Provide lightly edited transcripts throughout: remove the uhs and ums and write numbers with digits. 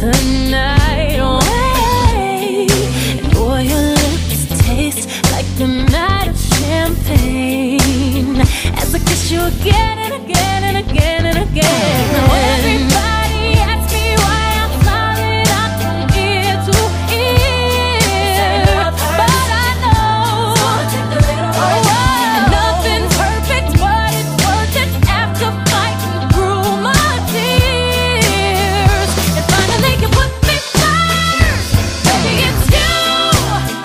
the night away. And boy, your lips taste like the night of champagne, as I kiss you again and again and again and again. Now everybody asks me why I'm smiling out from ear to ear, but I know nothing's perfect, but it's worth it after fighting through my tears. And finally you put me first, baby, it's you.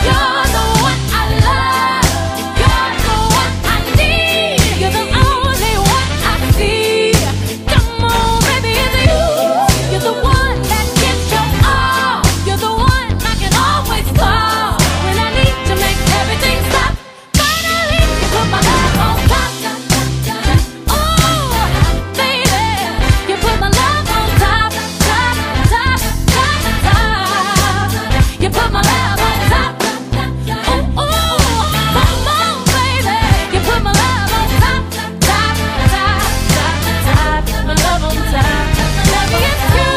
You're the one I love, you're the one I need, you're the only one I see. Come on, baby, it's you. You're the one that gets your all, you're the one I can always call when I need to make everything stop. Finally, you put my love on top. Oh, baby, you put my love on top, top, top, top, top. You put my love on top. Oh, come on, baby, you put my love on top, top, top, top, top. My love on top. Baby, it's you.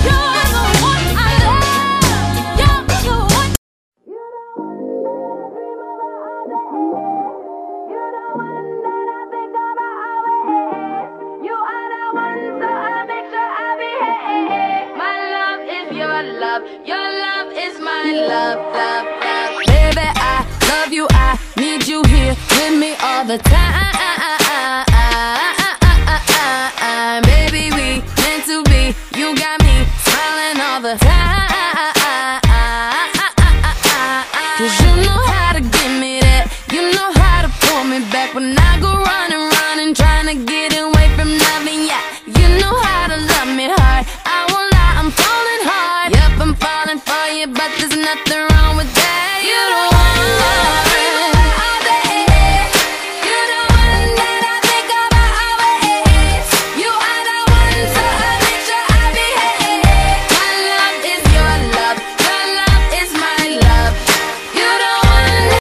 You're the one I love. You're the one. You are the one, so I make sure I behave. My love is your love is my love, love, love. Baby, I love you, I need you here with me all the time.